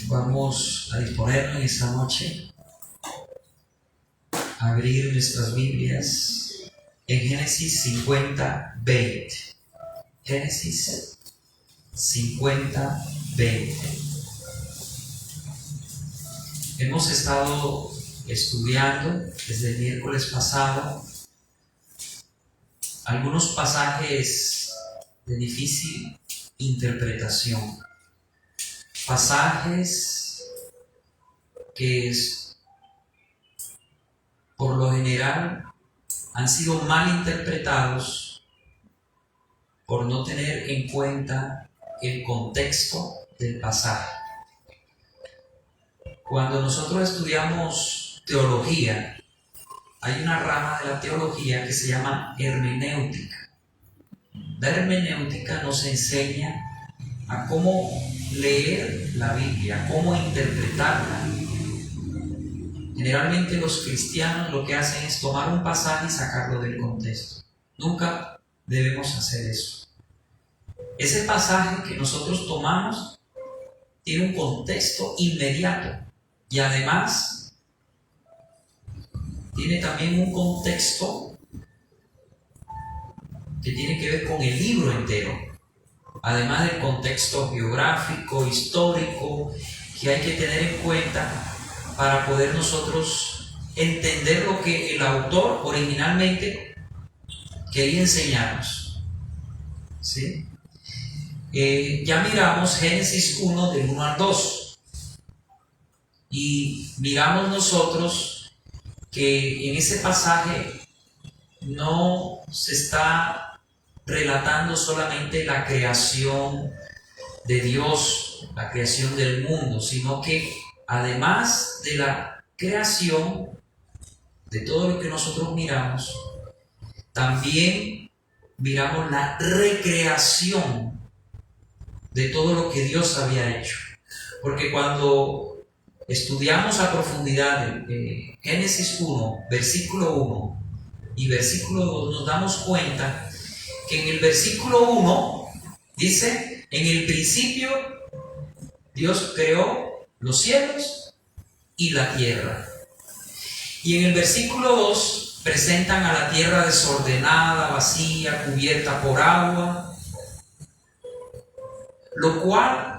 Vamos a disponernos esta noche a abrir nuestras Biblias en Génesis 50, 20. Génesis 50, 20. Hemos estado estudiando desde el miércoles pasado algunos pasajes de difícil interpretación, pasajes que por lo general han sido mal interpretados por no tener en cuenta el contexto del pasaje. Cuando nosotros estudiamos teología, hay una rama de la teología que se llama hermenéutica. La hermenéutica nos enseña a cómo leer la Biblia, cómo interpretarla. Generalmente los cristianos lo que hacen es tomar un pasaje y sacarlo del contexto. Nunca debemos hacer eso. Ese pasaje que nosotros tomamos tiene un contexto inmediato y además tiene también un contexto que tiene que ver con el libro entero, además del contexto geográfico, histórico, que hay que tener en cuenta para poder nosotros entender lo que el autor originalmente quería enseñarnos. ¿Sí? Ya miramos Génesis 1 del 1 al 2 y miramos nosotros que en ese pasaje no se está relatando solamente la creación de Dios, la creación del mundo, sino que además de la creación, de todo lo que nosotros miramos, también miramos la recreación de todo lo que Dios había hecho. Porque cuando estudiamos a profundidad Génesis 1, versículo 1 y versículo 2, nos damos cuenta que en el versículo 1 dice: en el principio Dios creó los cielos y la tierra. Y en el versículo 2 presentan a la tierra desordenada, vacía, cubierta por agua, lo cual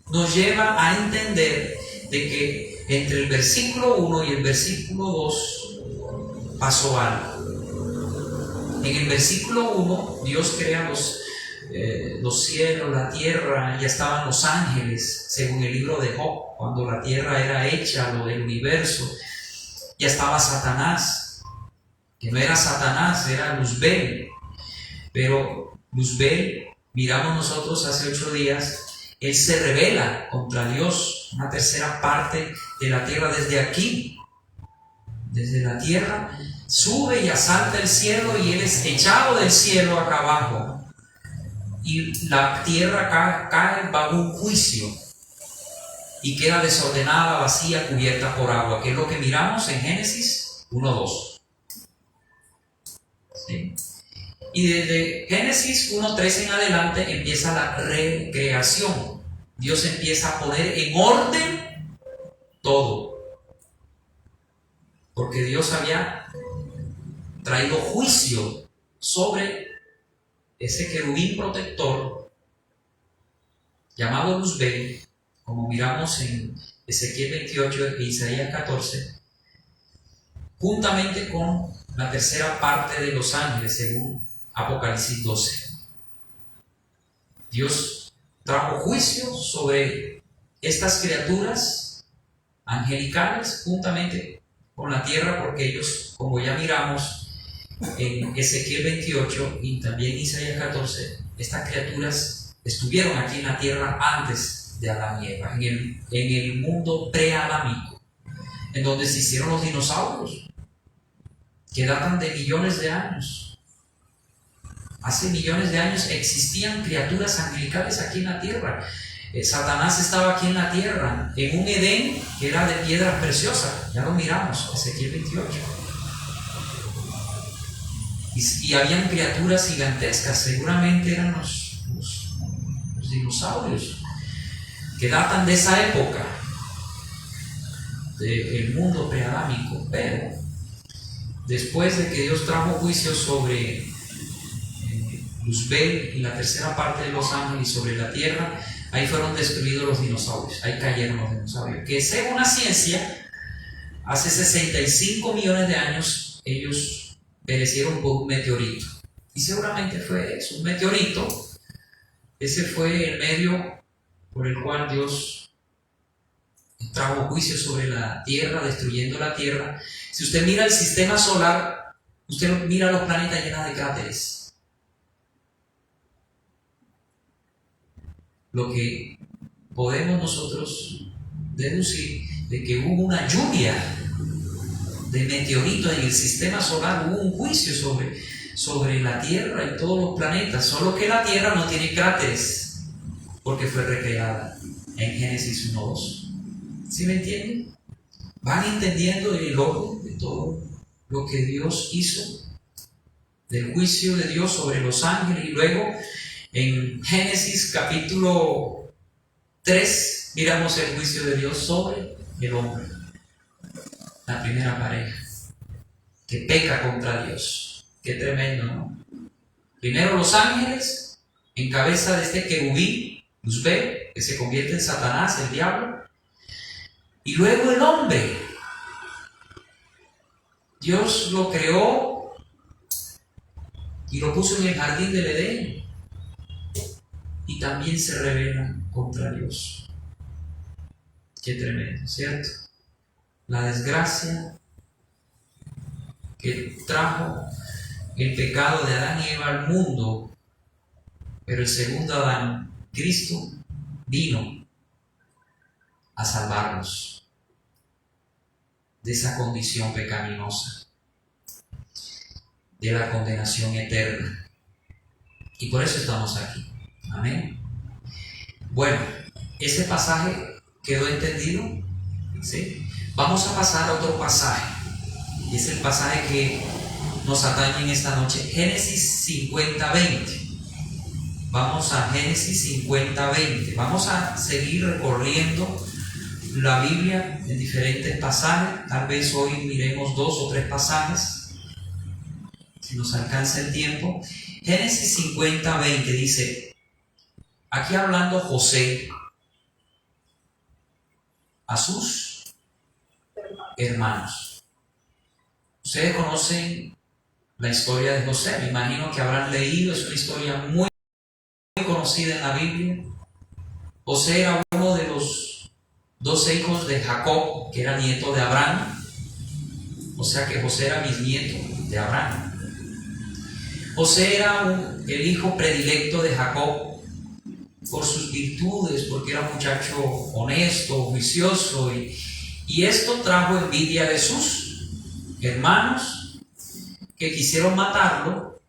nos lleva a entender de que entre el versículo 1 y el versículo 2 pasó algo. En el versículo 1 Dios crea los cielos, la tierra, ya estaban los ángeles, según el libro de Job, cuando la tierra era hecha, lo del universo, ya estaba Satanás, que no era Satanás, era Luzbel, pero Luzbel, miramos nosotros hace 8 días, él se rebela contra Dios, una tercera parte de la tierra desde aquí, desde la tierra, sube y asalta el cielo y él es echado del cielo acá abajo. Y la tierra cae bajo un juicio y queda desordenada, vacía, cubierta por agua, que es lo que miramos en Génesis 1:2. ¿Sí? Y desde Génesis 1:3 en adelante empieza la recreación. Dios empieza a poner en orden todo, porque Dios había traído juicio sobre ese querubín protector llamado Luzbel, como miramos en Ezequiel 28 e Isaías 14, juntamente con la tercera parte de los ángeles, según Apocalipsis 12. Dios trajo juicio sobre estas criaturas angelicales juntamente con la tierra, porque ellos, como ya miramos en Ezequiel 28 y también Isaías 14, estas criaturas estuvieron aquí en la tierra antes de Adán y Eva, en el mundo preadámico, en donde se hicieron los dinosaurios, que datan de millones de años. Hace millones de años existían criaturas angelicales aquí en la tierra. Satanás estaba aquí en la tierra, en un Edén que era de piedras preciosas. Ya lo miramos, Ezequiel 28. y habían criaturas gigantescas, seguramente eran los dinosaurios, que datan de esa época, del mundo preadámico. Pero después de que Dios trajo juicio sobre Luzbel y la tercera parte de los ángeles y sobre la tierra, ahí fueron destruidos los dinosaurios, ahí cayeron los dinosaurios, que según la ciencia, hace 65 millones de años ellos perecieron por un meteorito. Y seguramente fue eso, un meteorito. Ese fue el medio por el cual Dios trajo juicio sobre la tierra, destruyendo la tierra. Si usted mira el sistema solar, usted mira los planetas llenos de cráteres. Lo que podemos nosotros deducir de que hubo una lluvia de meteoritos en el sistema solar, hubo un juicio sobre la Tierra y todos los planetas, solo que la Tierra no tiene cráteres porque fue recreada en Génesis 1:2. ¿Sí me entienden? ¿Van entendiendo el orden de todo lo que Dios hizo? Del juicio de Dios sobre los ángeles, y luego en Génesis capítulo 3 miramos el juicio de Dios sobre el hombre, la primera pareja que peca contra Dios. Qué tremendo, ¿no? Primero los ángeles en cabeza de este querubín, Luzbel, que se convierte en Satanás, el diablo, y luego el hombre. Dios lo creó y lo puso en el jardín del Edén, y también se rebela contra Dios. Qué tremendo, ¿cierto? La desgracia que trajo el pecado de Adán y Eva al mundo, pero el segundo Adán, Cristo, vino a salvarnos de esa condición pecaminosa, de la condenación eterna. Y por eso estamos aquí. Amén. Bueno, ese pasaje quedó entendido, ¿sí? Vamos a pasar a otro pasaje, y es el pasaje que nos atañe en esta noche, Génesis 50:20. Vamos a Génesis 50:20. Vamos a seguir recorriendo la Biblia en diferentes pasajes. Tal vez hoy miremos 2 o 3 pasajes, si nos alcanza el tiempo. Génesis 50:20 dice, aquí hablando José a sus hermanos. Ustedes conocen la historia de José, me imagino que habrán leído, es una historia muy conocida en la Biblia. José era uno de los 12 hijos de Jacob, que era nieto de Abraham, o sea que José era bisnieto de Abraham. José era el hijo predilecto de Jacob por sus virtudes, porque era un muchacho honesto, juicioso, y esto trajo envidia de sus hermanos, que quisieron matarlo.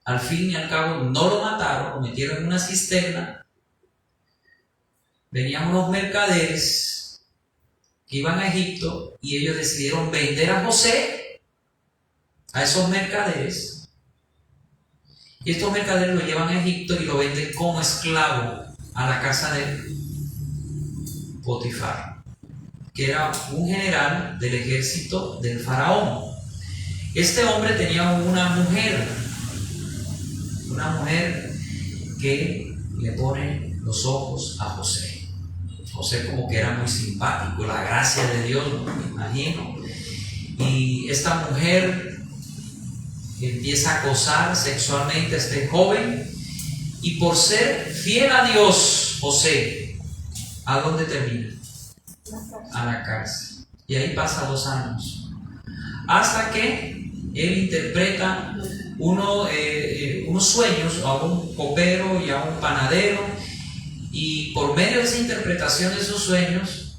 Al fin y al cabo no lo mataron, lo metieron en una cisterna. Venían unos mercaderes que iban a Egipto, y ellos decidieron vender a José a esos mercaderes. Y estos mercaderes lo llevan a Egipto y lo venden como esclavo a la casa de Potifar, que era un general del ejército del faraón. Este hombre tenía una mujer que le pone los ojos a José. José como que era muy simpático, la gracia de Dios, me imagino. Y esta mujer empieza a acosar sexualmente a este joven, y por ser fiel a Dios, José, ¿a dónde termina? A la cárcel. Y ahí pasa 2 años, hasta que él interpreta unos sueños a un copero y a un panadero, y por medio de esa interpretación de esos sueños,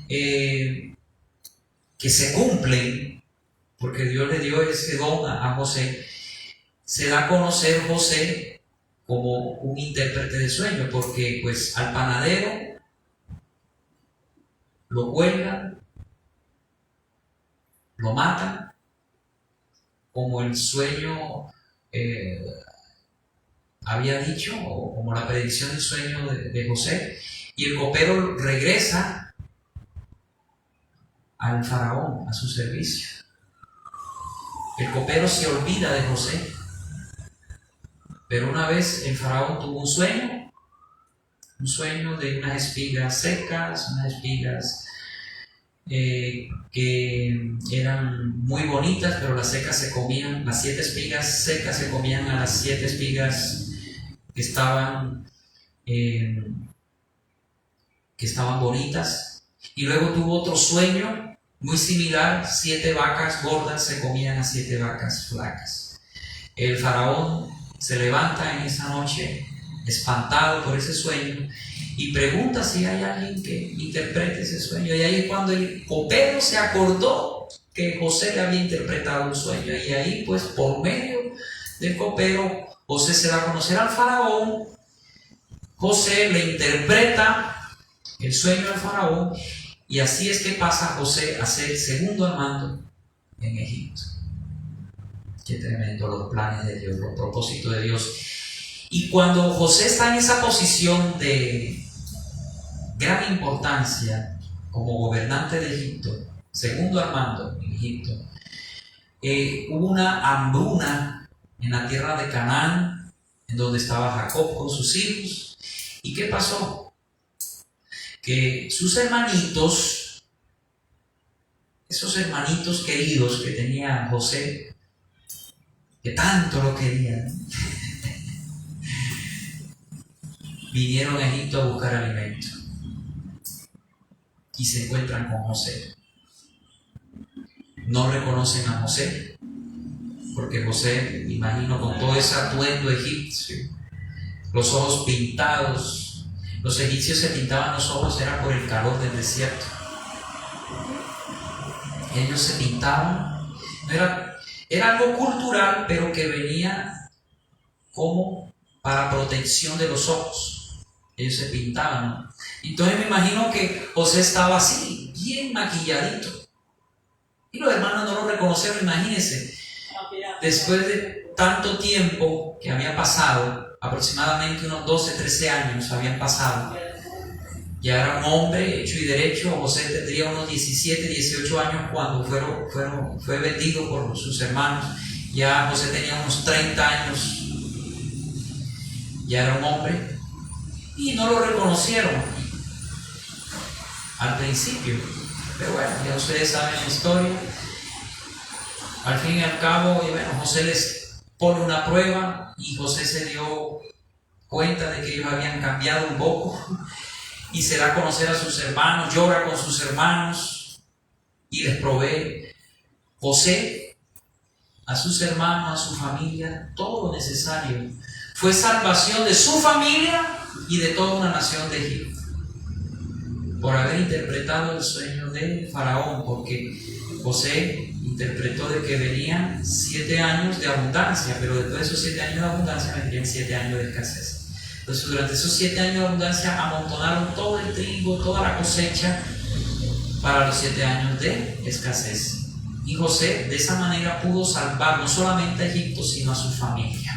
que se cumplen, porque Dios le dio ese don a José, se da a conocer José como un intérprete de sueños, porque pues al panadero lo cuelgan, lo matan, como el sueño había dicho, o como la predicción del sueño de José, y el copero regresa al faraón, a su servicio. El copero se olvida de José, pero una vez el faraón tuvo un sueño de unas espigas secas, unas espigas que eran muy bonitas, pero las secas se comían, las 7 espigas secas se comían a las 7 espigas que estaban bonitas. Y luego tuvo otro sueño muy similar: 7 vacas gordas se comían a 7 vacas flacas. El faraón se levanta en esa noche espantado por ese sueño y pregunta si hay alguien que interprete ese sueño. Y ahí es cuando el copero se acordó que José le había interpretado un sueño, y ahí pues por medio del copero José se da a conocer al faraón. José le interpreta el sueño al faraón, y así es que pasa José a ser segundo al mando en Egipto. Qué tremendo los planes de Dios, los propósitos de Dios. Y cuando José está en esa posición de gran importancia como gobernante de Egipto, segundo al mando en Egipto, hubo una hambruna en la tierra de Canaán, en donde estaba Jacob con sus hijos. ¿Y qué pasó? Que sus hermanitos, esos hermanitos queridos que tenía José, que tanto lo querían, vinieron a Egipto a buscar alimento y se encuentran con José. No reconocen a José, porque José, me imagino, con todo ese atuendo egipcio, los ojos pintados. Los egipcios se pintaban los ojos, era por el calor del desierto. Ellos se pintaban, era algo cultural, pero que venía como para protección de los ojos. Ellos se pintaban, ¿no? Entonces me imagino que José estaba así, bien maquilladito, y los hermanos no lo reconocieron. Imagínense, después de tanto tiempo que había pasado, aproximadamente unos 12, 13 años habían pasado, ya era un hombre hecho y derecho. José tendría unos 17, 18 años cuando fue vendido por sus hermanos. Ya José tenía unos 30 años, ya era un hombre, y no lo reconocieron al principio, pero bueno, ya ustedes saben la historia. Al fin y al cabo, bueno, José les pone una prueba, y José se dio cuenta de que ellos habían cambiado un poco, y se da a conocer a sus hermanos, llora con sus hermanos y les provee José a sus hermanos, a su familia, todo lo necesario. Fue salvación de su familia y de toda una nación de Egipto, por haber interpretado el sueño del faraón, porque José interpretó de que venían 7 años de abundancia, pero después de esos 7 años de abundancia vendrían 7 años de escasez. Entonces, durante esos 7 años de abundancia amontonaron todo el trigo, toda la cosecha para los 7 años de escasez. Y José de esa manera pudo salvar no solamente a Egipto, sino a su familia.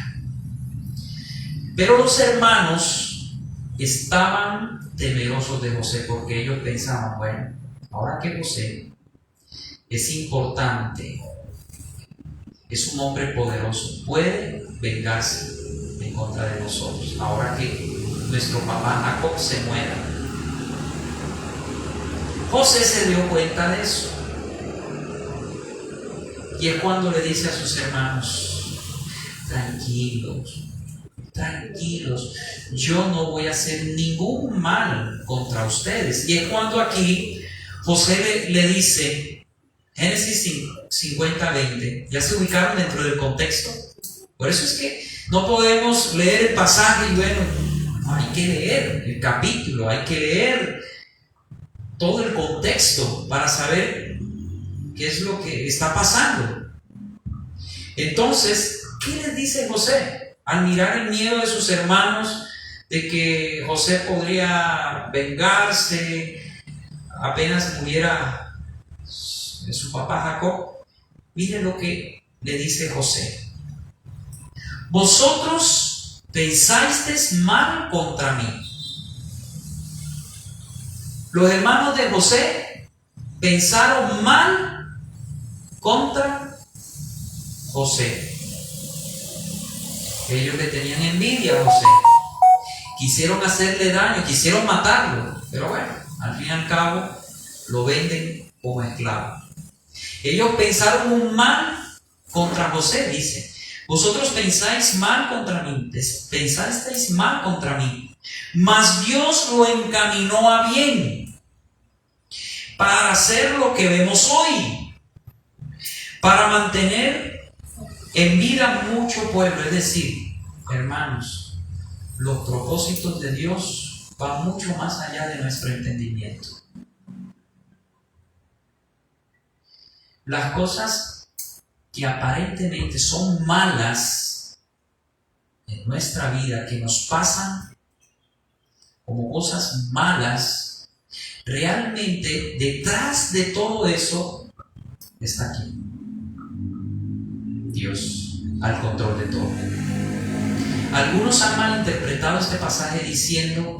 Pero los hermanos estaban temerosos de José, porque ellos pensaban: bueno, ahora que José es importante, es un hombre poderoso, puede vengarse en contra de nosotros, ahora que nuestro papá Jacob se muera. José se dio cuenta de eso, y es cuando le dice a sus hermanos: tranquilos, yo no voy a hacer ningún mal contra ustedes. Y es cuando aquí José le dice, Génesis 50:20, ya se ubicaron dentro del contexto. Por eso es que no podemos leer el pasaje y bueno, no, hay que leer el capítulo, hay que leer todo el contexto para saber qué es lo que está pasando. Entonces, ¿qué les dice José? Al mirar el miedo de sus hermanos de que José podría vengarse apenas muriera su papá Jacob, miren lo que le dice José: vosotros pensasteis mal contra mí. Los hermanos de José pensaron mal contra José. Ellos le tenían envidia a José. Quisieron hacerle daño, quisieron matarlo. Pero bueno, al fin y al cabo lo venden como esclavo. Ellos pensaron un mal contra José, dice: vosotros pensáis mal contra mí, pensasteis mal contra mí, mas Dios lo encaminó a bien para hacer lo que vemos hoy, para mantener en vida mucho pueblo. Es decir, hermanos, los propósitos de Dios van mucho más allá de nuestro entendimiento. Las cosas que aparentemente son malas en nuestra vida, que nos pasan como cosas malas, realmente detrás de todo eso está aquí Dios, al control de todo. Algunos han malinterpretado este pasaje diciendo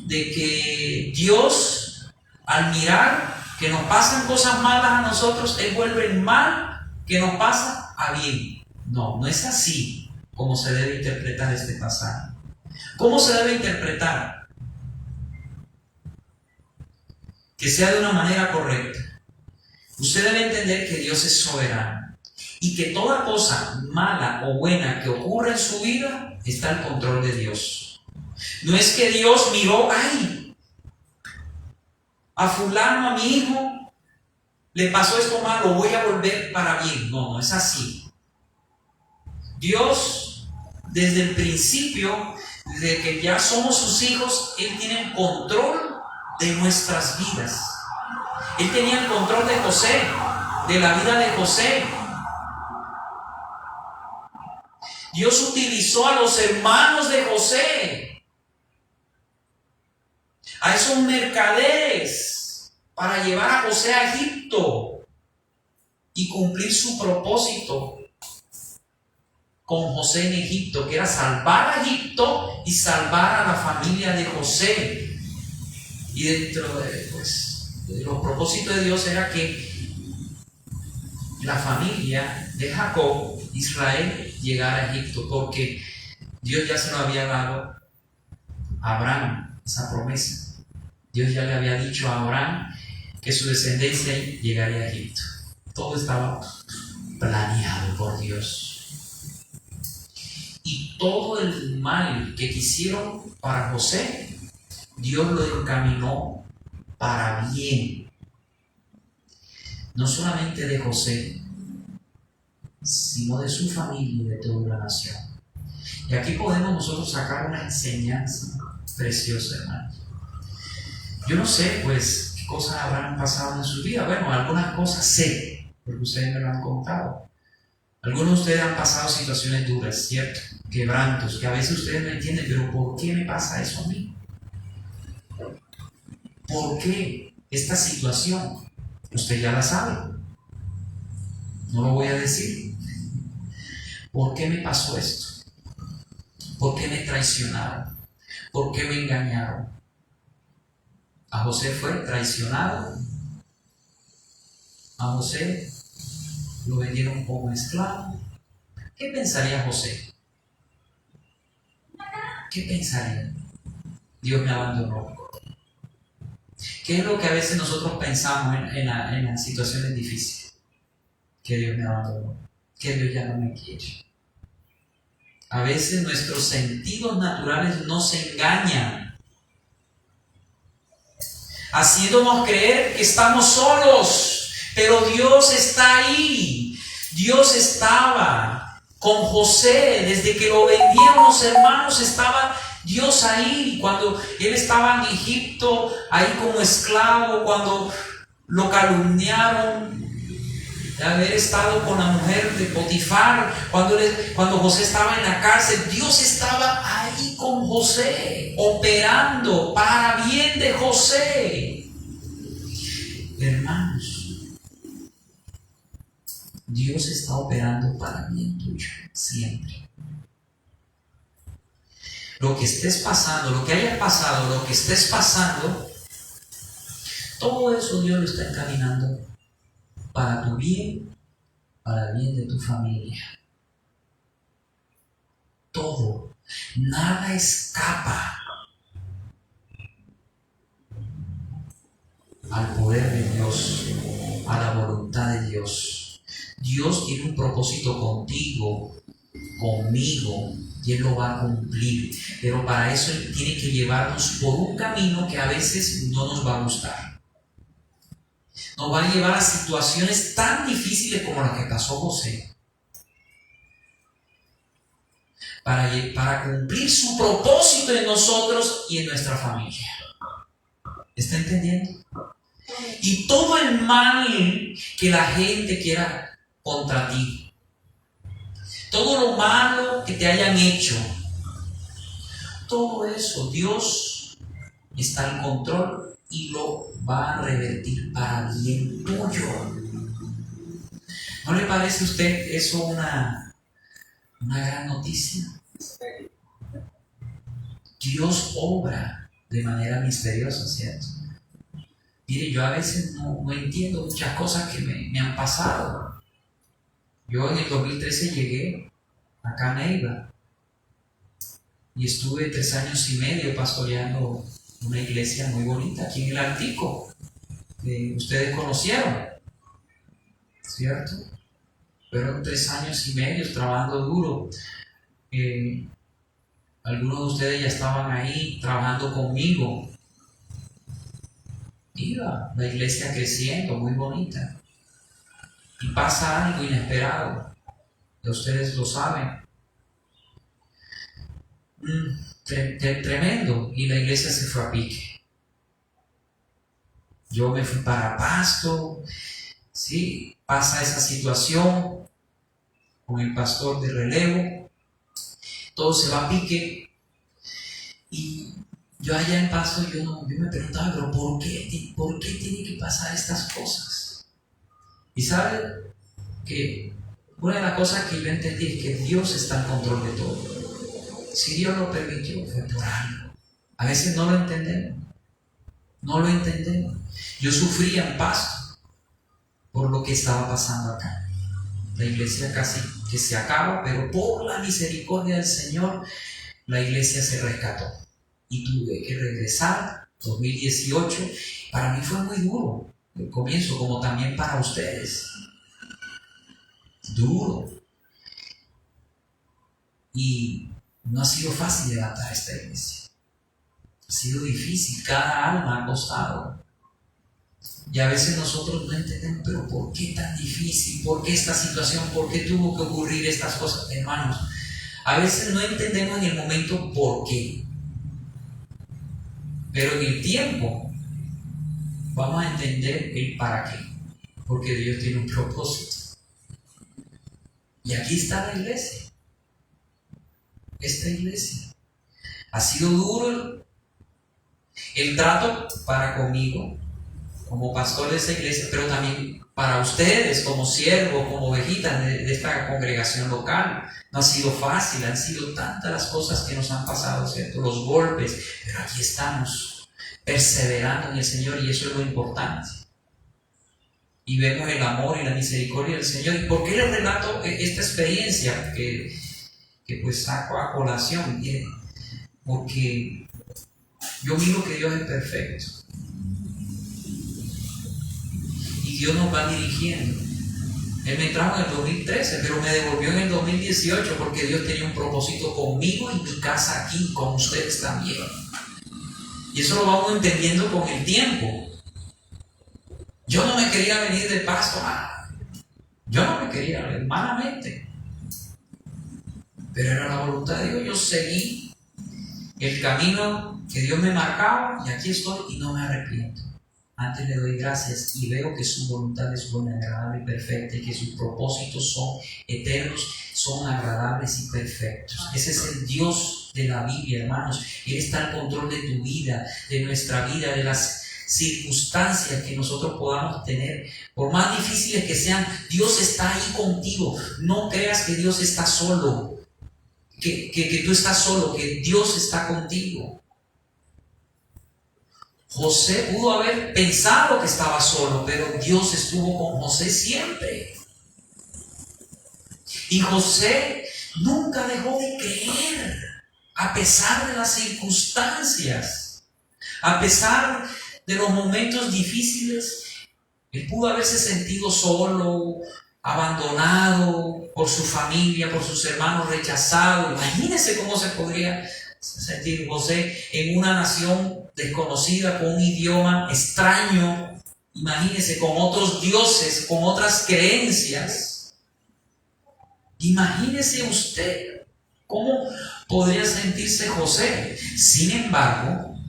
de que Dios, al mirar que nos pasan cosas malas a nosotros, Él vuelve el mal que nos pasa a bien. No, no es así como se debe interpretar este pasaje. ¿Cómo se debe interpretar? Que sea de una manera correcta. Usted debe entender que Dios es soberano y que toda cosa mala o buena que ocurra en su vida está al control de Dios. No es que Dios miró, ay, a fulano, a mi hijo, le pasó esto malo, voy a volver para bien. No, no es así. Dios, desde el principio, desde que ya somos sus hijos, Él tiene el control de nuestras vidas. Él tenía el control de José, de la vida de José. Dios utilizó a los hermanos de José, a esos mercaderes, para llevar a José a Egipto y cumplir su propósito con José en Egipto, que era salvar a Egipto y salvar a la familia de José. Y dentro de los propósitos de Dios era que la familia de Jacob, Israel, llegara a Egipto, porque Dios ya se lo había dado a Abraham, esa promesa. Dios ya le había dicho a Abraham que su descendencia llegaría a Egipto. Todo estaba planeado por Dios. Y todo el mal que quisieron para José, Dios lo encaminó para bien. No solamente de José, sino de su familia y de toda la nación. Y aquí podemos nosotros sacar una enseñanza preciosa, hermanos. Yo no sé, pues, qué cosas habrán pasado en su vida. Bueno, algunas cosas sé, porque ustedes me lo han contado. Algunos de ustedes han pasado situaciones duras, ¿cierto? Quebrantos, que a veces ustedes no entienden, pero ¿por qué me pasa eso a mí? ¿Por qué esta situación? Usted ya la sabe. No lo voy a decir. ¿Por qué me pasó esto? ¿Por qué me traicionaron? ¿Por qué me engañaron? A José fue traicionado. A José lo vendieron como esclavo. ¿Qué pensaría José? ¿Qué pensaría? Dios me abandonó. ¿Qué es lo que a veces nosotros pensamos en las situaciones difíciles? Que Dios me abandonó, que Dios ya no me quiere. A veces nuestros sentidos naturales nos engañan, haciéndonos creer que estamos solos, pero Dios está ahí. Dios estaba con José desde que lo vendieron los hermanos, estaba Dios ahí. Cuando él estaba en Egipto, ahí como esclavo, cuando lo calumniaron de haber estado con la mujer de Potifar, cuando José estaba en la cárcel, Dios estaba ahí con José, operando para bien de José. Hermanos, Dios está operando para bien tuyo, siempre. Lo que estés pasando, lo que hayas pasado, lo que estés pasando, todo eso Dios lo está encaminando para tu bien, para el bien de tu familia. Todo, nada escapa al poder de Dios, a la voluntad de Dios. Dios tiene un propósito contigo, conmigo, y Él lo va a cumplir. Pero para eso Él tiene que llevarnos por un camino que a veces no nos va a gustar. Nos va a llevar a situaciones tan difíciles como las que pasó José. Para cumplir su propósito en nosotros y en nuestra familia. ¿Está entendiendo? Y todo el mal que la gente quiera contra ti, todo lo malo que te hayan hecho, todo eso Dios está en control y lo va a revertir para bien tuyo. ¿No le parece a usted eso una gran noticia? Dios obra de manera misteriosa, ¿cierto? Mire, yo a veces no entiendo muchas cosas que me han pasado. Yo en el 2013 llegué acá a Neiva y estuve 3 años y medio pastoreando una iglesia muy bonita aquí en el Altico, que ustedes conocieron, ¿cierto? Fueron 3 años y medio trabajando duro. Algunos de ustedes ya estaban ahí trabajando conmigo. Iba la iglesia creciendo, muy bonita. Y pasa algo inesperado, que ustedes lo saben. Tremendo. Y la iglesia se fue a pique. Yo me fui para Pasto. Sí, pasa esa situación con el pastor de relevo. Todo se va a pique. Y yo allá en Pasto, yo me preguntaba, pero ¿por qué tiene que pasar estas cosas? Y sabe que una de las cosas que yo entendí es que Dios está en control de todo. Si Dios lo permitió, fue por algo. A veces no lo entendemos. No lo entendemos. Yo sufría en Pasto por lo que estaba pasando acá. La iglesia casi que se acaba, pero por la misericordia del Señor, la iglesia se rescató. Y tuve que regresar 2018. Para mí fue muy duro el comienzo, como también para ustedes. Duro. Y no ha sido fácil levantar esta iglesia. Ha sido difícil, cada alma ha costado. Y a veces nosotros no entendemos, pero ¿por qué tan difícil? ¿Por qué esta situación? ¿Por qué tuvo que ocurrir estas cosas? Hermanos, a veces no entendemos en el momento por qué. Pero en el tiempo vamos a entender el para qué. Porque Dios tiene un propósito. Y aquí está la iglesia. Esta iglesia. Ha sido duro el trato para conmigo, como pastor de esa iglesia, pero también para ustedes, como siervos, como ovejitas de esta congregación local. No ha sido fácil, han sido tantas las cosas que nos han pasado, ¿cierto? Los golpes, pero aquí estamos, perseverando en el Señor, y eso es lo importante. Y vemos el amor y la misericordia del Señor. ¿Y por qué les relato esta experiencia que pues saco a colación? Porque yo miro que Dios es perfecto. Y Dios nos va dirigiendo. Él me trajo en el 2013, pero me devolvió en el 2018 porque Dios tenía un propósito conmigo y mi casa aquí, con ustedes también. Y eso lo vamos entendiendo con el tiempo. Yo no me quería venir de Pasto. Yo no me quería, hermanamente. Pero era la voluntad de Dios. Yo seguí el camino que Dios me marcaba y aquí estoy y no me arrepiento. Antes le doy gracias y veo que su voluntad es buena, agradable y perfecta, y que sus propósitos son eternos, son agradables y perfectos. Ese es el Dios de la Biblia, hermanos. Él está al control de tu vida, de nuestra vida, de las circunstancias que nosotros podamos tener, por más difíciles que sean, Dios está ahí contigo. No creas que Dios está solo, que tú estás solo, que Dios está contigo. José pudo haber pensado que estaba solo, pero Dios estuvo con José siempre. Y José nunca dejó de creer, a pesar de las circunstancias, a pesar de los momentos difíciles. Él pudo haberse sentido solo, abandonado por su familia, por sus hermanos, rechazado. Imagínense cómo se podría sentir José en una nación desconocida, con un idioma extraño. Imagínense, con otros dioses, con otras creencias. Imagínese usted cómo podría sentirse José. Sin embargo,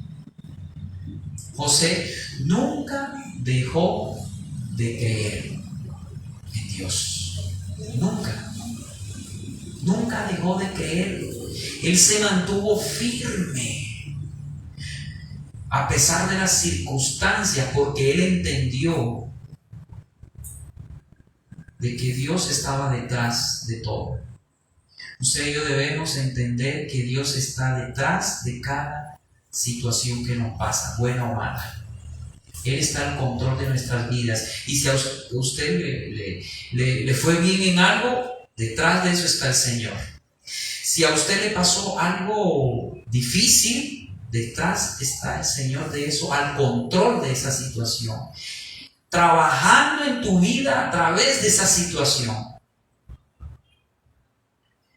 José nunca dejó de creer en Dios. Nunca dejó de creer. Él se mantuvo firme a pesar de las circunstancias, porque él entendió de que Dios estaba detrás de todo. Usted y yo debemos entender que Dios está detrás de cada situación que nos pasa, buena o mala. Él está al control de nuestras vidas. Y si a usted le fue bien en algo, detrás de eso está el Señor. Si a usted le pasó algo difícil, detrás está el Señor de eso, al control de esa situación, trabajando en tu vida a través de esa situación.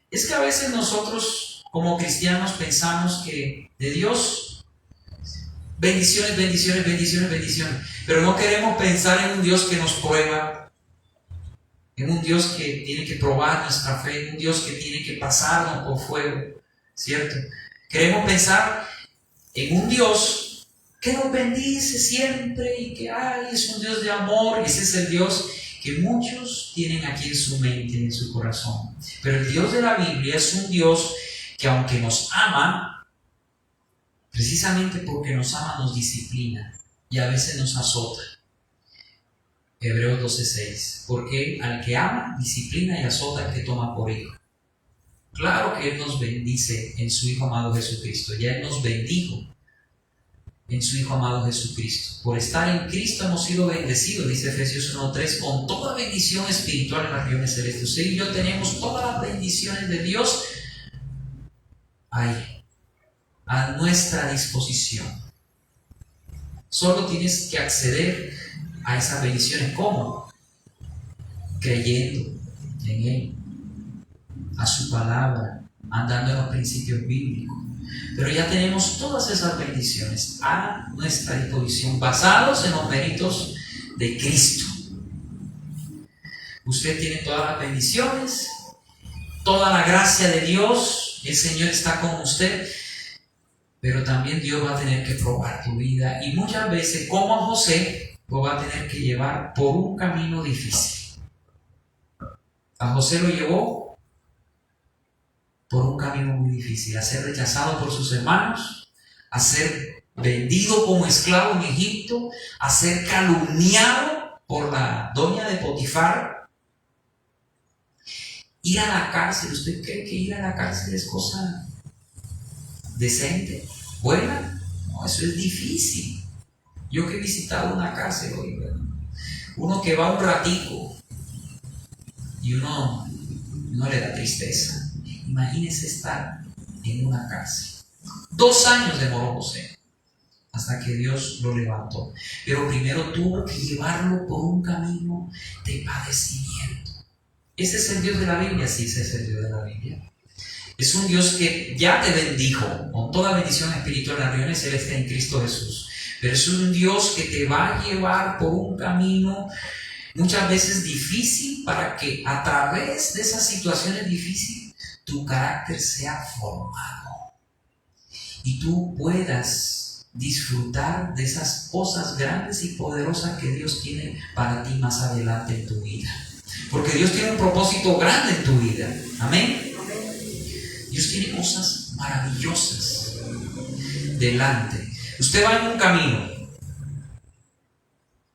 Es que a veces nosotros como cristianos pensamos que de Dios, bendiciones, bendiciones, bendiciones, bendiciones, pero no queremos pensar en un Dios que nos prueba, en un Dios que tiene que probar nuestra fe, en un Dios que tiene que pasarnos por fuego, ¿cierto? Queremos pensar en un Dios que nos bendice siempre y que es un Dios de amor. Ese es el Dios que muchos tienen aquí en su mente, en su corazón. Pero el Dios de la Biblia es un Dios que, aunque nos ama, precisamente porque nos ama, nos disciplina y a veces nos azota. Hebreos 12:6. Porque al que ama, disciplina y azota al que toma por hijo. Claro que Él nos bendice en su Hijo amado Jesucristo. Ya Él nos bendijo en su Hijo amado Jesucristo. Por estar en Cristo hemos sido bendecidos, dice Efesios 1:3, con toda bendición espiritual en las regiones celestes. Usted y yo tenemos todas las bendiciones de Dios ahí, a nuestra disposición. Solo tienes que acceder a esas bendiciones. ¿Cómo? Creyendo en Él, a su palabra, andando en los principios bíblicos. Pero ya tenemos todas esas bendiciones a nuestra disposición, basados en los méritos de Cristo. Usted tiene todas las bendiciones, toda la gracia de Dios. El Señor está con usted, pero también Dios va a tener que probar tu vida. Y muchas veces, como a José, lo va a tener que llevar por un camino difícil. A José lo llevó por un camino muy difícil, a ser rechazado por sus hermanos, a ser vendido como esclavo en Egipto, a ser calumniado por la doña de Potifar, ir a la cárcel. ¿Usted cree que ir a la cárcel es cosa decente, buena? No, eso es difícil. Yo que he visitado una cárcel hoy, uno que va un ratico y uno le da tristeza. Imagínese estar en una cárcel. 2 años demoró José hasta que Dios lo levantó. Pero primero tuvo que llevarlo por un camino de padecimiento. ¿Ese es el Dios de la Biblia? Sí, ese es el Dios de la Biblia. Es un Dios que ya te bendijo con toda bendición espiritual en las regiones celestes en Cristo Jesús. Pero es un Dios que te va a llevar por un camino muchas veces difícil, para que a través de esas situaciones difíciles tu carácter sea formado y tú puedas disfrutar de esas cosas grandes y poderosas que Dios tiene para ti más adelante en tu vida. Porque Dios tiene un propósito grande en tu vida. Amén. Dios tiene cosas maravillosas delante. Usted va en un camino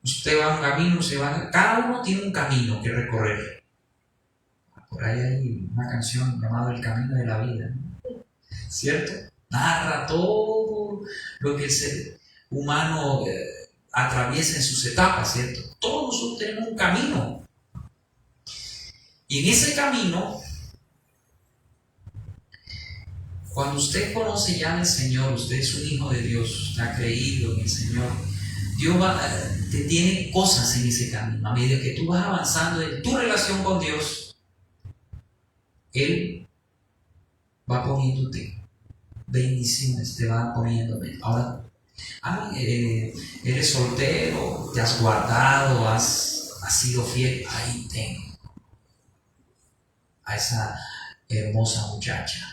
Usted va a un camino, cada uno tiene un camino que recorrer. Por ahí hay una canción llamada El Camino de la Vida, ¿no? ¿Cierto? Narra todo lo que el ser humano atraviesa en sus etapas, ¿cierto? Todos nosotros tenemos un camino. Y en ese camino, cuando usted conoce ya al Señor, usted es un hijo de Dios, usted ha creído en el Señor, Dios te tiene cosas en ese camino. A medida que tú vas avanzando en tu relación con Dios, Él va poniéndote bendiciones, te va poniendo. Ahora, eres soltero, te has guardado, has sido fiel. Ahí tengo a esa hermosa muchacha.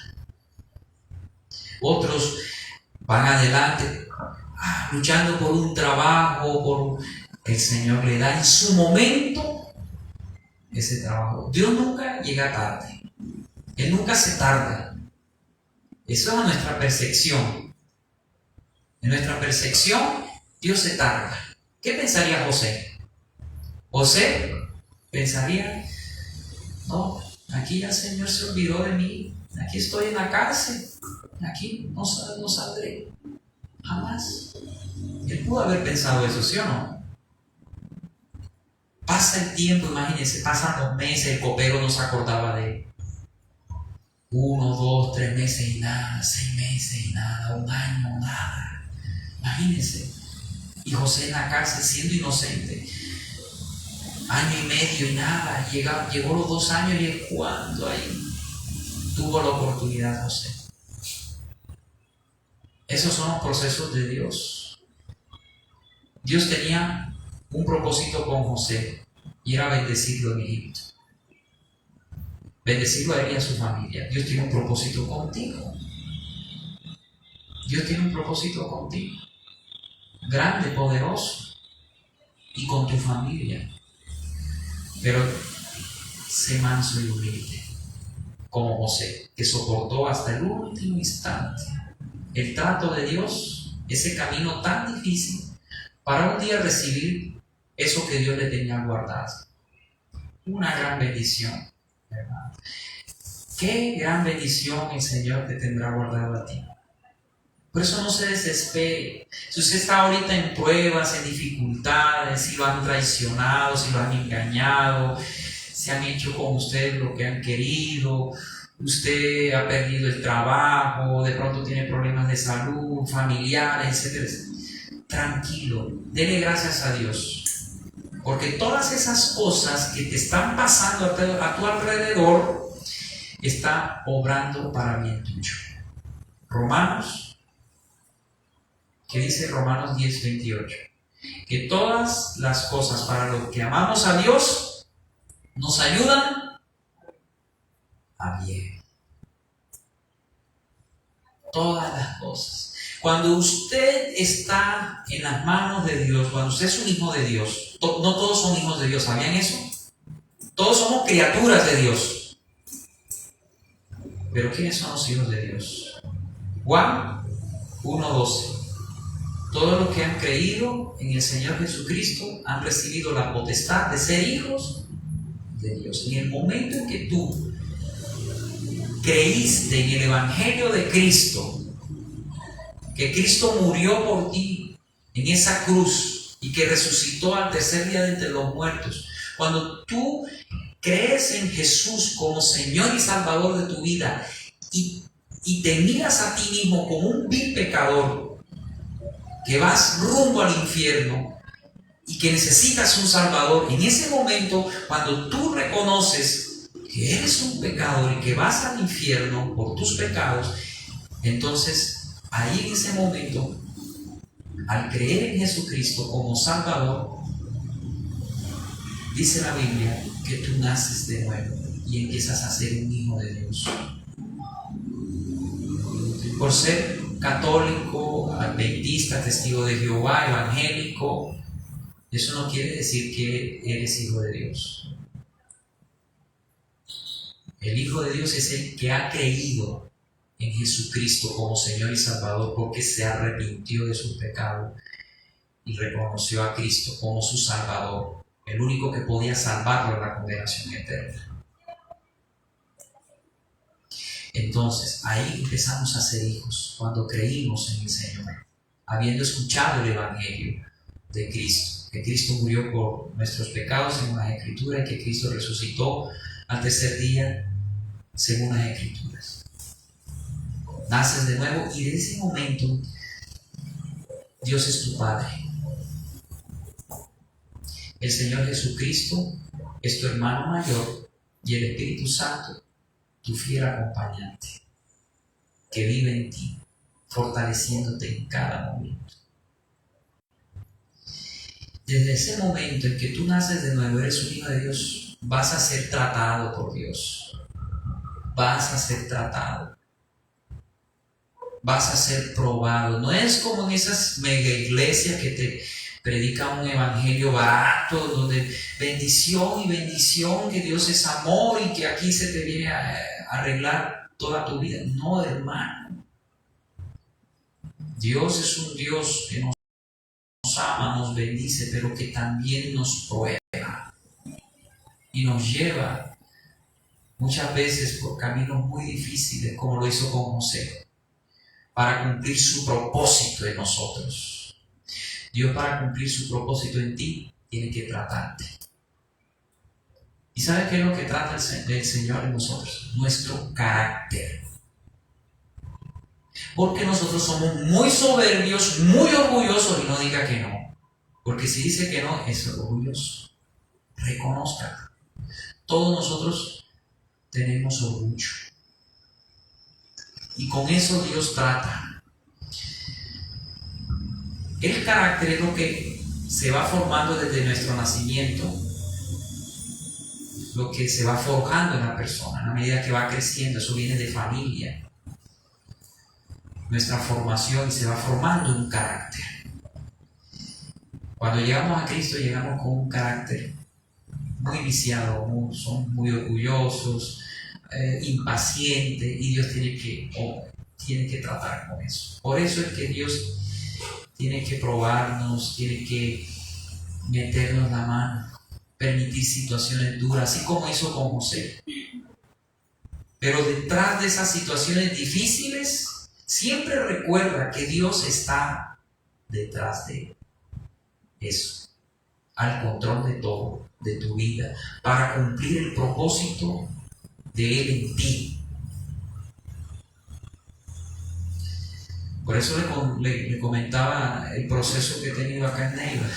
Otros van adelante, luchando por un trabajo, el Señor le da en su momento ese trabajo. Dios nunca llega tarde, Él nunca se tarda. Eso es a nuestra percepción. En nuestra percepción, Dios se tarda. ¿Qué pensaría José? José pensaría, no, aquí ya el Señor se olvidó de mí, aquí estoy en la cárcel, aquí no saldré jamás. Él pudo haber pensado eso, ¿sí o no? Pasa el tiempo, imagínense, pasan los meses, el copero no se acordaba de él. 1, 2, 3 meses y nada, 6 meses y nada, 1 año, nada. Imagínense. Y José en la cárcel siendo inocente. 1 año y medio y nada. Llegó los 2 años y es cuando ahí tuvo la oportunidad José. Esos son los procesos de Dios. Dios tenía un propósito con José y era bendecirlo en Egipto. Bendecirlo a él y a su familia. Dios tiene un propósito contigo. Dios tiene un propósito contigo. Grande, poderoso. Y con tu familia. Pero sé manso y humilde. Como José, que soportó hasta el último instante el trato de Dios, ese camino tan difícil, para un día recibir eso que Dios le tenía guardado. Una gran bendición, hermano. Qué gran bendición el Señor te tendrá guardado a ti. Por eso no se desespere. Si usted está ahorita en pruebas, en dificultades, si lo han traicionado, si lo han engañado, si han hecho con usted lo que han querido, usted ha perdido el trabajo, de pronto tiene problemas de salud, familiares, etc. Tranquilo, dele gracias a Dios. Porque todas esas cosas que te están pasando a tu alrededor está obrando para bien tuyo. ¿Qué dice Romanos 10:28? Que todas las cosas para los que amamos a Dios nos ayudan a bien. Todas las cosas. Cuando usted está en las manos de Dios, cuando usted es un hijo de Dios, no todos son hijos de Dios, ¿sabían eso? Todos somos criaturas de Dios. Pero ¿quiénes son los hijos de Dios? Juan 1:12. Todos los que han creído en el Señor Jesucristo han recibido la potestad de ser hijos de Dios. En el momento en que tú creíste en el Evangelio de Cristo, que Cristo murió por ti en esa cruz y que resucitó al tercer día de entre los muertos, cuando tú crees en Jesús como Señor y Salvador de tu vida y te miras a ti mismo como un vil pecador que vas rumbo al infierno y que necesitas un Salvador, en ese momento, cuando tú reconoces que eres un pecador y que vas al infierno por tus pecados, entonces ahí en ese momento, al creer en Jesucristo como Salvador, dice la Biblia que tú naces de nuevo y empiezas a ser un hijo de Dios. Por ser católico, adventista, testigo de Jehová, evangélico, eso no quiere decir que eres hijo de Dios. El hijo de Dios es el que ha creído en Jesucristo como Señor y Salvador porque se arrepintió de sus pecados y reconoció a Cristo como su Salvador, el único que podía salvarlo de la condenación eterna. Entonces, ahí empezamos a ser hijos, cuando creímos en el Señor, habiendo escuchado el Evangelio de Cristo, que Cristo murió por nuestros pecados según las Escrituras y que Cristo resucitó al tercer día según las Escrituras. Naces de nuevo y desde ese momento Dios es tu Padre. El Señor Jesucristo es tu hermano mayor y el Espíritu Santo tu fiel acompañante, que vive en ti, fortaleciéndote en cada momento. Desde ese momento en que tú naces de nuevo, eres un hijo de Dios, vas a ser tratado por Dios. Vas a ser tratado. Vas a ser probado. No es como en esas mega iglesias que te predican un evangelio barato, donde bendición y bendición, que Dios es amor y que aquí se te viene a arreglar toda tu vida. No, hermano. Dios es un Dios que nos ama, nos bendice, pero que también nos prueba y nos lleva muchas veces por caminos muy difíciles, como lo hizo con José, para cumplir su propósito en nosotros. Dios, para cumplir su propósito en ti, tiene que tratarte. ¿Y sabe qué es lo que trata el Señor en nosotros? Nuestro carácter. Porque nosotros somos muy soberbios, muy orgullosos, y no diga que no. Porque si dice que no, es orgulloso. Reconozca. Todos nosotros tenemos orgullo. Y con eso Dios trata. El carácter es lo que se va formando desde nuestro nacimiento, lo que se va forjando en la persona a medida que va creciendo. Eso viene de familia, nuestra formación, y se va formando un carácter. Cuando llegamos a Cristo, llegamos con un carácter muy viciado, somos muy orgullosos, impacientes, y Dios tiene que tratar con eso. Por eso es que Dios tiene que probarnos, tiene que meternos la mano, permitir situaciones duras, así como hizo con José. Pero detrás de esas situaciones difíciles, siempre recuerda que Dios está detrás de eso, al control de todo, de tu vida, para cumplir el propósito de Él en ti. Por eso le comentaba el proceso que he tenido acá en Neiva.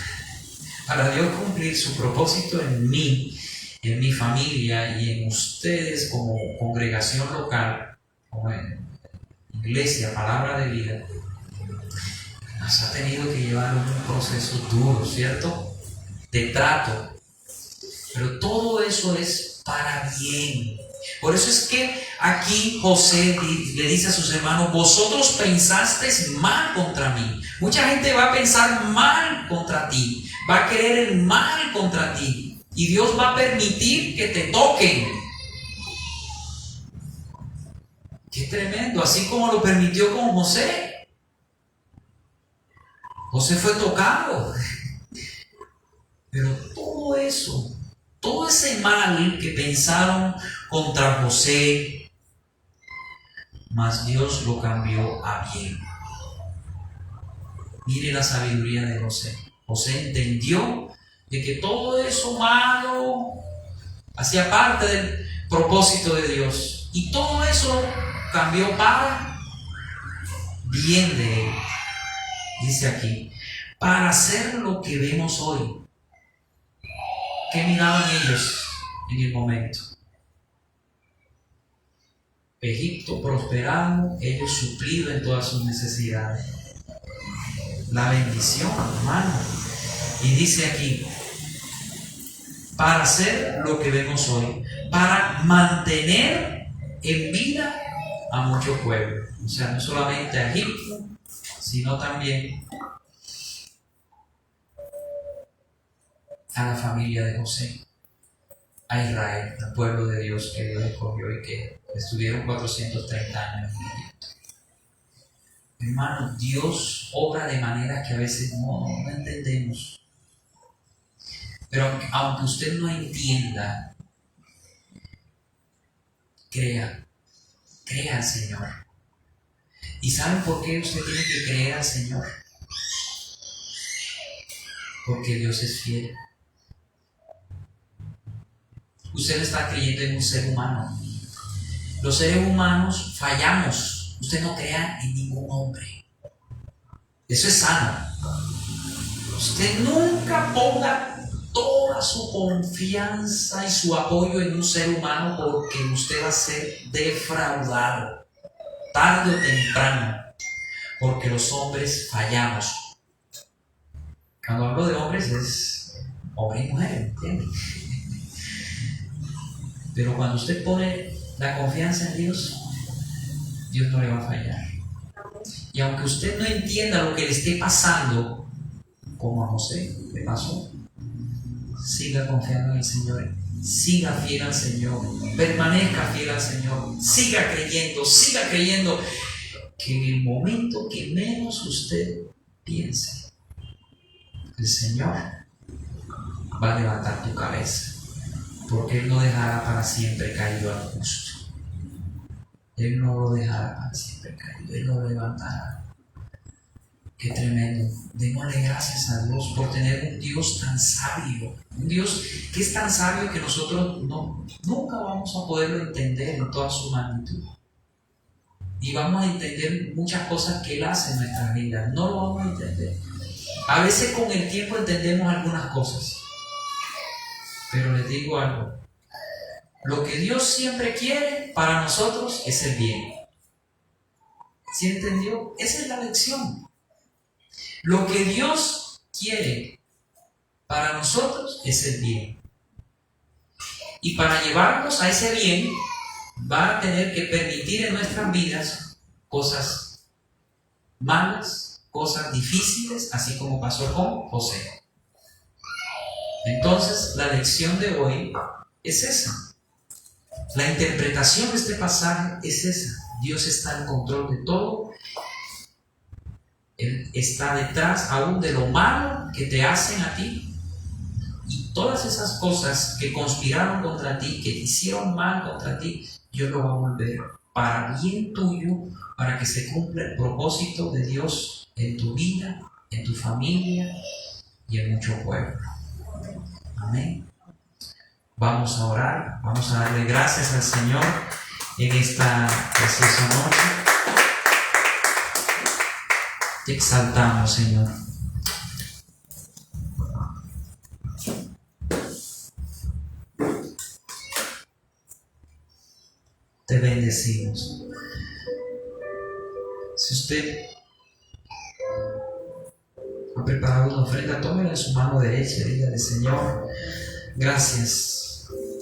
Para Dios cumplir su propósito en mí, en mi familia y en ustedes como congregación local, como iglesia, palabra de vida, nos ha tenido que llevar un proceso duro, ¿cierto? De trato. Pero todo eso es para bien. Por eso es que aquí José le dice a sus hermanos: vosotros pensasteis mal contra mí. Mucha gente va a pensar mal contra ti, va a querer el mal contra ti, y Dios va a permitir que te toquen. Qué tremendo, así como lo permitió con José. José fue tocado, pero todo eso, todo ese mal que pensaron contra José, mas Dios lo cambió a bien. Mire la sabiduría de José. José entendió de que todo eso malo hacía parte del propósito de Dios, y todo eso cambió para bien de él. Dice aquí, para hacer lo que vemos hoy. ¿Qué miraban ellos en el momento? Egipto prosperado, ellos suplidos en todas sus necesidades. La bendición, hermano. Y dice aquí, para hacer lo que vemos hoy, para mantener en vida a muchos pueblos. O sea, no solamente a Egipto, sino también a la familia de José, a Israel, al pueblo de Dios que Dios escogió y que estuvieron 430 años en Egipto. Hermano, Dios obra de manera que a veces no entendemos. Pero aunque usted no entienda, crea al Señor. ¿Y saben por qué usted tiene que creer al Señor? Porque Dios es fiel. Usted no está creyendo en un ser humano. Los seres humanos fallamos. Usted no crea en ningún hombre. Eso es sano. Usted nunca ponga toda su confianza y su apoyo en un ser humano, porque usted va a ser defraudado tarde o temprano, porque los hombres fallamos. Cuando hablo de hombres es hombre y mujer, ¿entiendes? Pero cuando usted pone la confianza en Dios, Dios no le va a fallar. Y aunque usted no entienda lo que le esté pasando, como a José le pasó, siga confiando en el Señor, siga fiel al Señor, permanezca fiel al Señor, siga creyendo que en el momento que menos usted piense, el Señor va a levantar tu cabeza, porque Él no dejará para siempre caído al justo. Él no lo dejará para siempre caído, Él lo levantará. Qué tremendo. Démosle gracias a Dios por tener un Dios tan sabio. Un Dios que es tan sabio que nosotros nunca vamos a poderlo entender en toda su magnitud. Y vamos a entender muchas cosas que Él hace en nuestras vidas. No lo vamos a entender. A veces con el tiempo entendemos algunas cosas. Pero les digo algo. Lo que Dios siempre quiere para nosotros es el bien. ¿Sí entendió? Esa es la lección. Lo que Dios quiere para nosotros es el bien. Y para llevarnos a ese bien, va a tener que permitir en nuestras vidas cosas malas, cosas difíciles, así como pasó con José. Entonces, la lección de hoy es esa. La interpretación de este pasaje es esa. Dios está en control de todo. Él está detrás aún de lo malo que te hacen a ti. Y todas esas cosas que conspiraron contra ti, que te hicieron mal contra ti, Dios lo va a volver para bien tuyo, para que se cumpla el propósito de Dios en tu vida, en tu familia y en mucho pueblo. Amén. Vamos a orar, vamos a darle gracias al Señor en esta preciosa noche. Te exaltamos, Señor. Te bendecimos. Si usted ha preparado una ofrenda, tómela en su mano derecha y dígale: Señor, gracias.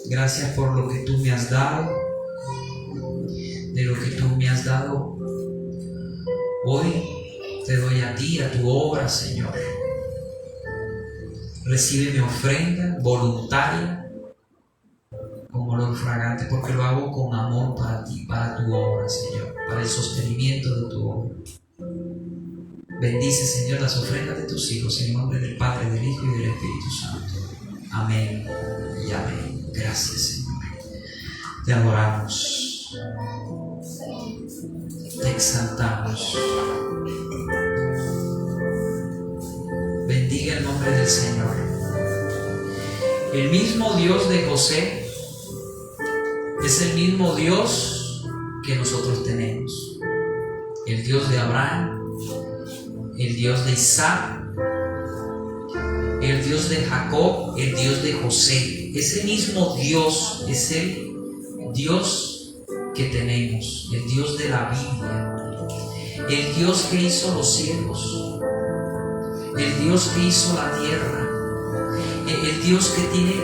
Gracias por lo que tú me has dado, de lo que tú me has dado. Hoy te doy a ti, a tu obra, Señor. Recibe mi ofrenda voluntaria como olor fragante, porque lo hago con amor para ti, para tu obra, Señor, para el sostenimiento de tu obra. Bendice, Señor, las ofrendas de tus hijos en el nombre del Padre, del Hijo y del Espíritu Santo. Amén y amén. Gracias, Señor. Te adoramos. Te exaltamos. Bendiga el nombre del Señor. El mismo Dios de José es el mismo Dios que nosotros tenemos. El Dios de Abraham, el Dios de Isaac, el Dios de Jacob, el Dios de José. Ese mismo Dios es el Dios que tenemos, el Dios de la Biblia, el Dios que hizo los cielos, el Dios que hizo la tierra, el Dios que tiene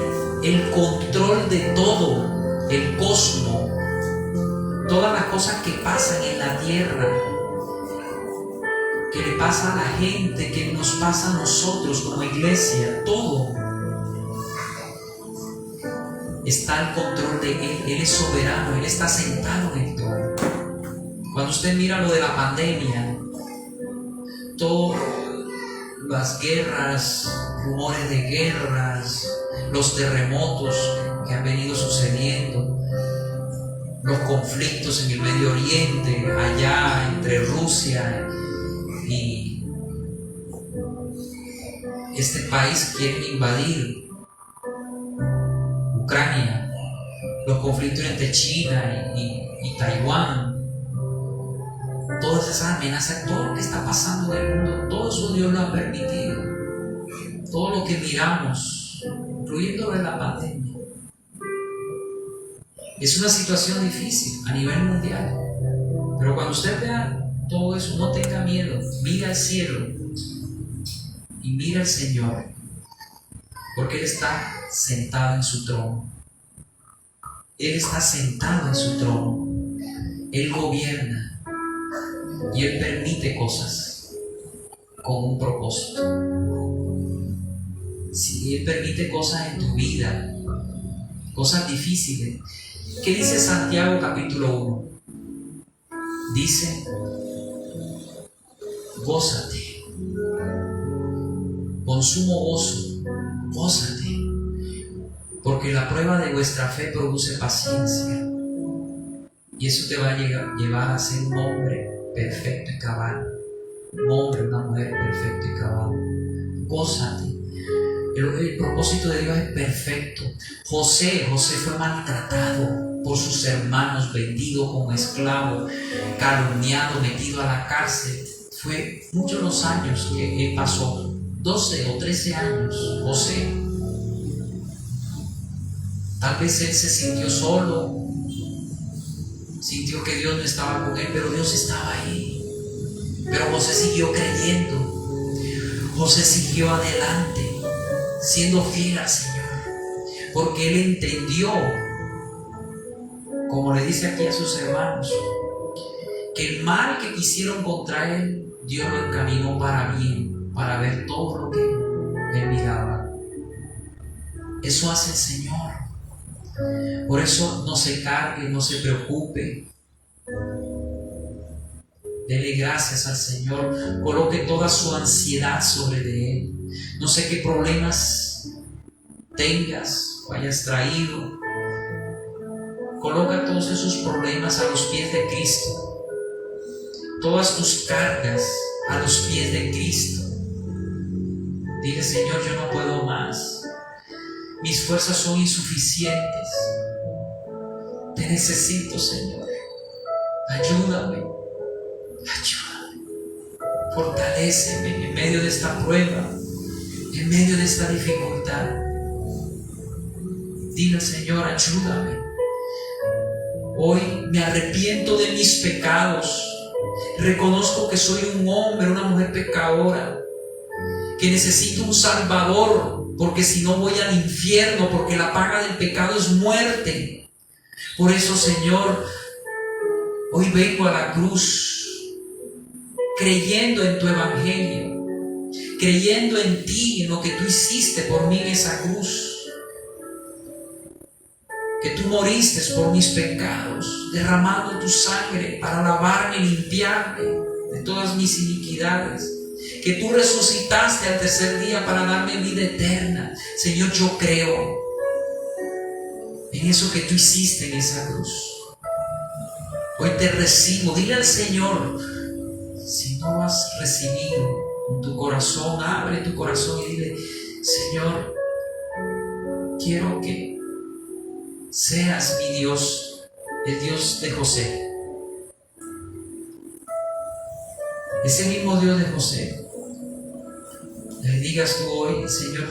el control de todo el cosmos, todas las cosas que pasan en la tierra, que le pasa a la gente, que nos pasa a nosotros como iglesia, todo está al control de Él. Él es soberano, Él está sentado en el trono. Cuando usted mira lo de la pandemia, todas las guerras, rumores de guerras, los terremotos que han venido sucediendo, los conflictos en el Medio Oriente, allá entre Rusia y este país quieren invadir Ucrania, los conflictos entre China y Taiwán, todas esas amenazas, todo lo que está pasando en el mundo, todo eso Dios lo ha permitido. Todo lo que miramos, incluyendo la pandemia, es una situación difícil a nivel mundial. Pero cuando usted vea todo eso, no tenga miedo, mira al cielo y mira al Señor, porque Él está sentado en su trono. Él está sentado en su trono. Él gobierna y Él permite cosas con un propósito. Si Él permite cosas en tu vida, cosas difíciles, ¿qué dice Santiago capítulo 1? Dice: gózate, con sumo gozo, gózate, porque la prueba de vuestra fe produce paciencia, y eso te va a llevar a ser un hombre perfecto y cabal, un hombre, una mujer perfecto y cabal. Gózate. El propósito de Dios es perfecto. José fue maltratado por sus hermanos, vendido como esclavo, calumniado, metido a la cárcel. Fue muchos los años que pasó, 12 o 13 años, José. Tal vez él se sintió solo, sintió que Dios no estaba con él, pero Dios estaba ahí. Pero José siguió creyendo, José siguió adelante, siendo fiel al Señor, porque él entendió, como le dice aquí a sus hermanos, que el mal que quisieron contra él, Dios lo encaminó para bien, para ver todo lo que él miraba. Eso hace el Señor. Por eso no se cargue, no se preocupe. Dele gracias al Señor. Coloque toda su ansiedad sobre de Él. No sé qué problemas tengas o hayas traído. Coloca todos esos problemas a los pies de Cristo. Todas tus cargas a los pies de Cristo. Dile: Señor, yo no puedo más. Mis fuerzas son insuficientes. Te necesito, Señor. Ayúdame. Ayúdame. Fortaléceme en medio de esta prueba, en medio de esta dificultad. Dile: Señor, ayúdame. Hoy me arrepiento de mis pecados. Reconozco que soy un hombre, una mujer pecadora, que necesito un Salvador, porque si no voy al infierno, porque la paga del pecado es muerte. Por eso, Señor, hoy vengo a la cruz, creyendo en tu evangelio, creyendo en ti, en lo que tú hiciste por mí en esa cruz, que tú moriste por mis pecados, derramando tu sangre para lavarme y limpiarme de todas mis iniquidades, que tú resucitaste al tercer día para darme vida eterna. Señor, yo creo en eso que tú hiciste en esa cruz. Hoy te recibo. Dile al Señor, si no lo has recibido en tu corazón, abre tu corazón y dile: Señor, quiero que seas mi Dios, el Dios de José. Ese mismo Dios de José. Le digas tú hoy: Señor,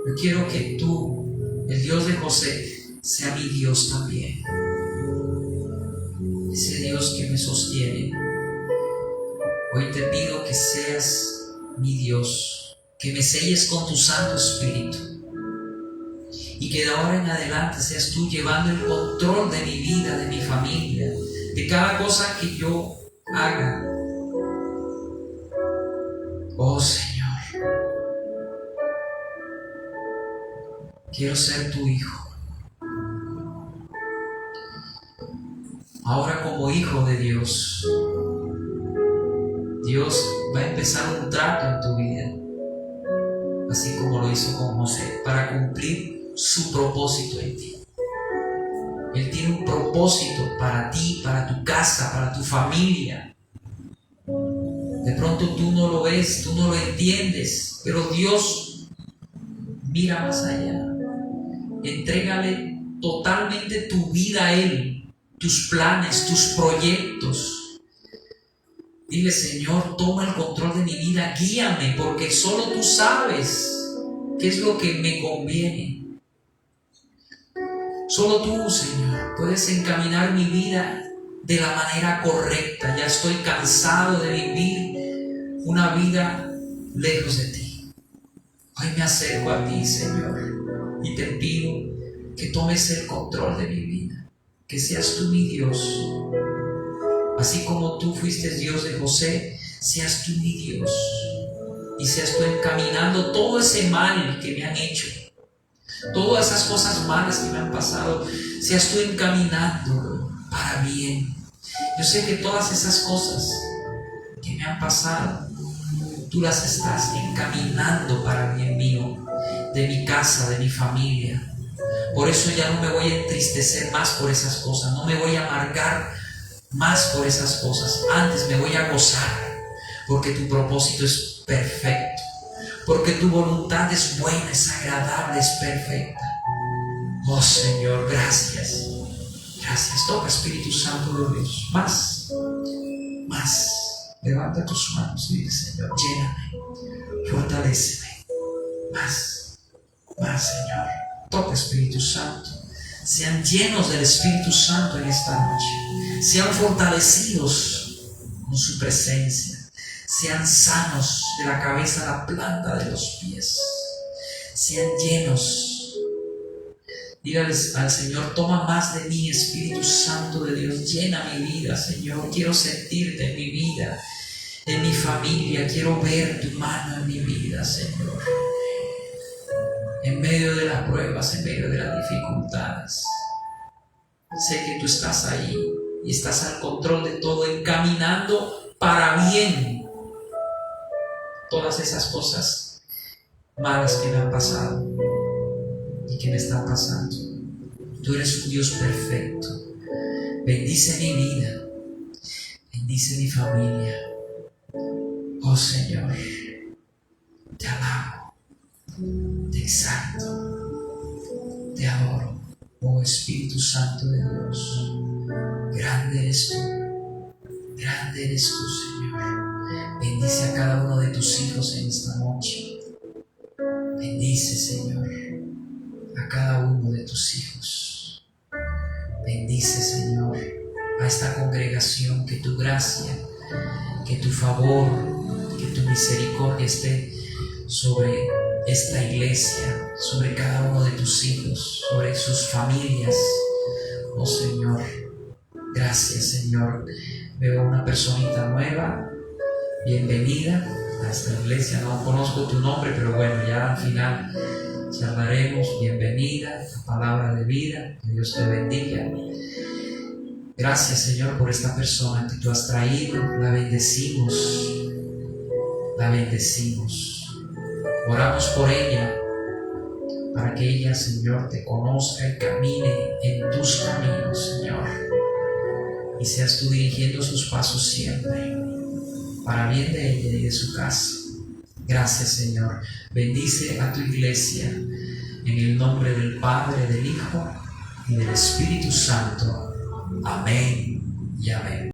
yo quiero que tú, el Dios de José, sea mi Dios también. Ese Dios que me sostiene. Hoy te pido que seas mi Dios, que me selles con tu Santo Espíritu, y que de ahora en adelante seas tú llevando el control de mi vida, de mi familia, de cada cosa que yo haga. Oh Señor, quiero ser tu hijo. Ahora, como hijo de Dios, Dios va a empezar un trato en tu vida, así como lo hizo con José, para cumplir su propósito en ti. Él tiene un propósito para ti, para tu casa, para tu familia. De pronto tú no lo ves, tú no lo entiendes, pero Dios mira más allá. Entrégale totalmente tu vida a Él, tus planes, tus proyectos. Dile: Señor, toma el control de mi vida, guíame, porque solo tú sabes qué es lo que me conviene. Solo tú, Señor, puedes encaminar mi vida de la manera correcta. Ya estoy cansado de vivir una vida lejos de ti. Hoy me acerco a ti, Señor, y te pido que tomes el control de mi vida, que seas tú mi Dios. Así como tú fuiste Dios de José, seas tú mi Dios, y seas tú encaminando todo ese mal que me han hecho, todas esas cosas malas que me han pasado, seas tú encaminando para bien. Yo sé que todas esas cosas que me han pasado, tú las estás encaminando para bien mío, de mi casa, de mi familia. Por eso ya no me voy a entristecer más por esas cosas, no me voy a amargar más por esas cosas. Antes me voy a gozar, porque tu propósito es perfecto, porque tu voluntad es buena, es agradable, es perfecta. Oh Señor, gracias. Gracias. Toca, Espíritu Santo de Dios. Más. Levanta tus manos y dile: Señor, lléname, fortaléceme. Más, Señor. Toca, Espíritu Santo. Sean llenos del Espíritu Santo en esta noche. Sean fortalecidos con su presencia. Sean sanos de la cabeza a la planta de los pies. Sean llenos. Dígales al Señor: toma más de mí, Espíritu Santo de Dios. Llena mi vida, Señor. Quiero sentirte en mi vida, en mi familia. Quiero ver tu mano en mi vida, Señor. En medio de las pruebas, en medio de las dificultades, sé que tú estás ahí y estás al control de todo, encaminando para bien todas esas cosas malas que me han pasado y que me están pasando. Tú eres un Dios perfecto. Bendice mi vida, bendice mi familia. Oh Señor, te alabo, te exalto, te adoro. Oh Espíritu Santo de Dios, grande eres tú, Señor. Bendice a cada uno de tus hijos en esta noche. Bendice, Señor, a cada uno de tus hijos. Bendice, Señor, a esta congregación. Que tu gracia, que tu favor, que tu misericordia esté sobre esta iglesia, sobre cada uno de tus hijos, sobre sus familias. Oh Señor, gracias, Señor. Veo una personita nueva. Bienvenida a esta iglesia. No conozco tu nombre, pero bueno, ya al final charlaremos. Bienvenida, palabra de vida. Que Dios te bendiga. Gracias, Señor, por esta persona que tú has traído. La bendecimos. La bendecimos. Oramos por ella, para que ella, Señor, te conozca y camine en tus caminos, Señor. Y seas tú dirigiendo sus pasos siempre, para bien de ella y de su casa. Gracias, Señor. Bendice a tu iglesia, en el nombre del Padre, del Hijo y del Espíritu Santo. Amén.